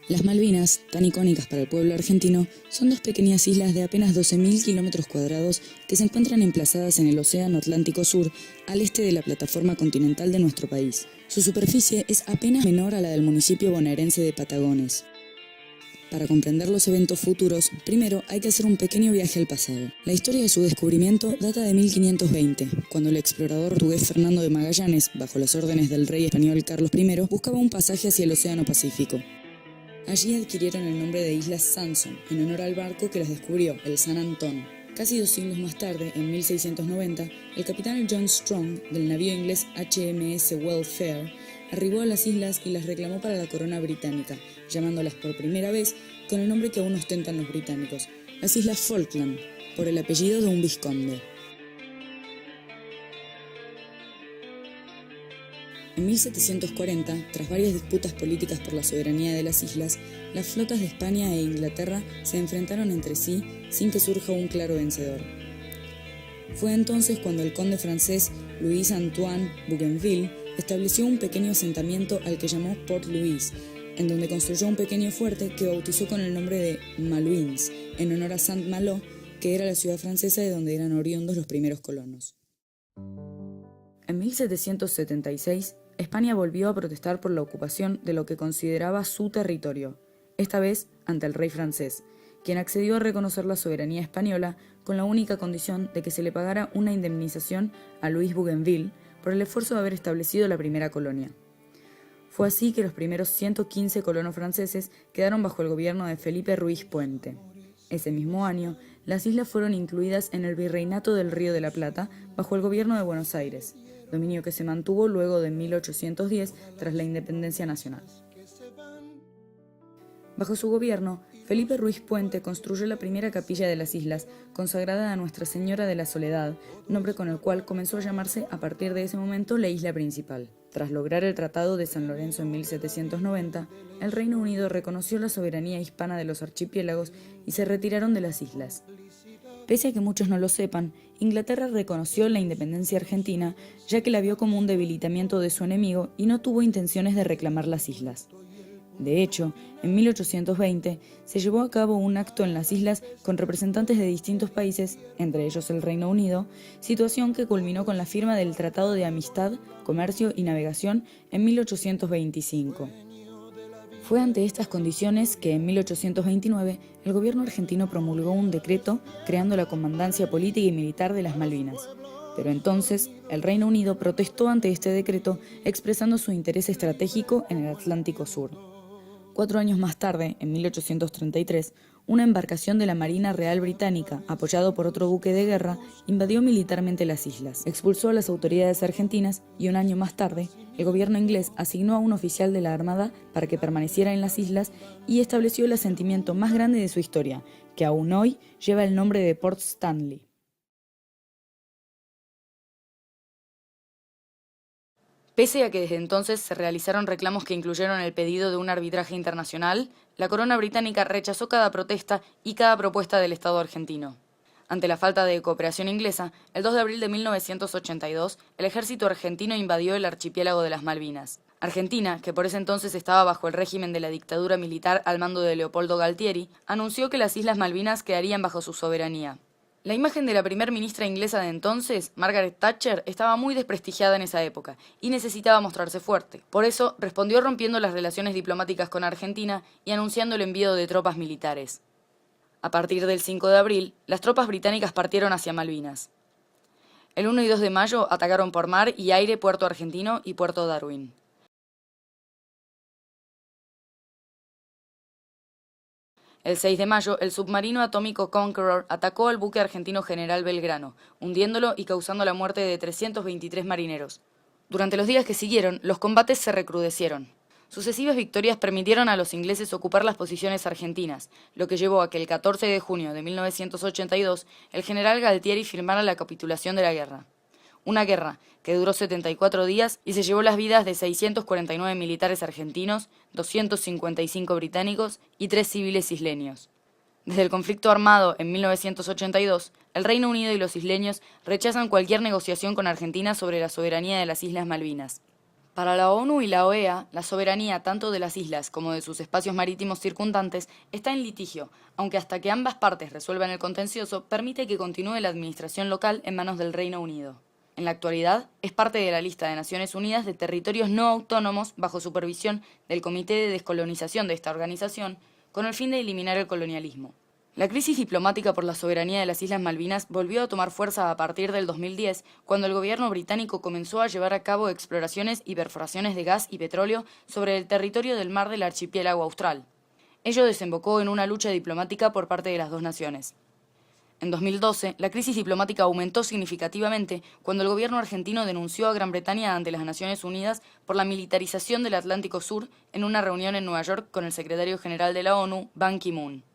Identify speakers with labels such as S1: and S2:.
S1: Las Malvinas, tan icónicas para el pueblo argentino, son dos pequeñas islas de apenas 12.000 kilómetros cuadrados que se encuentran emplazadas en el Océano Atlántico Sur, al este de la plataforma continental de nuestro país. Su superficie es apenas menor a la del municipio bonaerense de Patagones. Para comprender los eventos futuros, primero hay que hacer un pequeño viaje al pasado. La historia de su descubrimiento data de 1520, cuando el explorador portugués Fernando de Magallanes, bajo las órdenes del rey español Carlos I, buscaba un pasaje hacia el Océano Pacífico. Allí adquirieron el nombre de Islas Sanson, en honor al barco que las descubrió, el San Antón. Casi 2 siglos más tarde, en 1690, el capitán John Strong, del navío inglés HMS Welfare, arribó a las islas y las reclamó para la corona británica, llamándolas por primera vez con el nombre que aún ostentan los británicos, las Islas Falkland, por el apellido de un vizconde. En 1740, tras varias disputas políticas por la soberanía de las islas, las flotas de España e Inglaterra se enfrentaron entre sí sin que surja un claro vencedor. Fue entonces cuando el conde francés Louis-Antoine Bougainville estableció un pequeño asentamiento al que llamó Port Louis, en donde construyó un pequeño fuerte que bautizó con el nombre de Malouines, en honor a Saint-Malo, que era la ciudad francesa de donde eran oriundos los primeros colonos. En 1776, España volvió a protestar por la ocupación de lo que consideraba su territorio, esta vez ante el rey francés, quien accedió a reconocer la soberanía española con la única condición de que se le pagara una indemnización a Louis Bougainville por el esfuerzo de haber establecido la primera colonia. Fue así que los primeros 115 colonos franceses quedaron bajo el gobierno de Felipe Ruiz Puente. Ese mismo año, las islas fueron incluidas en el Virreinato del Río de la Plata bajo el gobierno de Buenos Aires, dominio que se mantuvo luego de 1810 tras la independencia nacional. Bajo su gobierno, Felipe Ruiz Puente construyó la primera capilla de las islas, consagrada a Nuestra Señora de la Soledad, nombre con el cual comenzó a llamarse a partir de ese momento la isla principal. Tras lograr el Tratado de San Lorenzo en 1790, el Reino Unido reconoció la soberanía hispana de los archipiélagos y se retiraron de las islas. Pese a que muchos no lo sepan, Inglaterra reconoció la independencia argentina, ya que la vio como un debilitamiento de su enemigo y no tuvo intenciones de reclamar las islas. De hecho, en 1820 se llevó a cabo un acto en las islas con representantes de distintos países, entre ellos el Reino Unido, situación que culminó con la firma del Tratado de Amistad, Comercio y Navegación en 1825. Fue ante estas condiciones que en 1829 el gobierno argentino promulgó un decreto creando la Comandancia Política y Militar de las Malvinas. Pero entonces el Reino Unido protestó ante este decreto expresando su interés estratégico en el Atlántico Sur. 4 años más tarde, en 1833, una embarcación de la Marina Real Británica, apoyado por otro buque de guerra, invadió militarmente las islas, expulsó a las autoridades argentinas y 1 año más tarde, el gobierno inglés asignó a un oficial de la Armada para que permaneciera en las islas y estableció el asentamiento más grande de su historia, que aún hoy lleva el nombre de Port Stanley. Pese a que desde entonces se realizaron reclamos que incluyeron el pedido de un arbitraje internacional, la corona británica rechazó cada protesta y cada propuesta del Estado argentino. Ante la falta de cooperación inglesa, el 2 de abril de 1982, el ejército argentino invadió el archipiélago de las Malvinas. Argentina, que por ese entonces estaba bajo el régimen de la dictadura militar al mando de Leopoldo Galtieri, anunció que las Islas Malvinas quedarían bajo su soberanía. La imagen de la primer ministra inglesa de entonces, Margaret Thatcher, estaba muy desprestigiada en esa época y necesitaba mostrarse fuerte. Por eso, respondió rompiendo las relaciones diplomáticas con Argentina y anunciando el envío de tropas militares. A partir del 5 de abril, las tropas británicas partieron hacia Malvinas. El 1 y 2 de mayo atacaron por mar y aire Puerto Argentino y Puerto Darwin. El 6 de mayo, el submarino atómico Conqueror atacó al buque argentino General Belgrano, hundiéndolo y causando la muerte de 323 marineros. Durante los días que siguieron, los combates se recrudecieron. Sucesivas victorias permitieron a los ingleses ocupar las posiciones argentinas, lo que llevó a que el 14 de junio de 1982 el general Galtieri firmara la capitulación de la guerra. Una guerra que duró 74 días y se llevó las vidas de 649 militares argentinos, 255 británicos y 3 civiles isleños. Desde el conflicto armado en 1982, el Reino Unido y los isleños rechazan cualquier negociación con Argentina sobre la soberanía de las Islas Malvinas. Para la ONU y la OEA, la soberanía tanto de las islas como de sus espacios marítimos circundantes está en litigio, aunque hasta que ambas partes resuelvan el contencioso, permite que continúe la administración local en manos del Reino Unido. En la actualidad, es parte de la lista de Naciones Unidas de territorios no autónomos bajo supervisión del Comité de Descolonización de esta organización, con el fin de eliminar el colonialismo. La crisis diplomática por la soberanía de las Islas Malvinas volvió a tomar fuerza a partir del 2010, cuando el gobierno británico comenzó a llevar a cabo exploraciones y perforaciones de gas y petróleo sobre el territorio del mar del archipiélago austral. Ello desembocó en una lucha diplomática por parte de las dos naciones. En 2012, la crisis diplomática aumentó significativamente cuando el gobierno argentino denunció a Gran Bretaña ante las Naciones Unidas por la militarización del Atlántico Sur en una reunión en Nueva York con el secretario general de la ONU, Ban Ki-moon.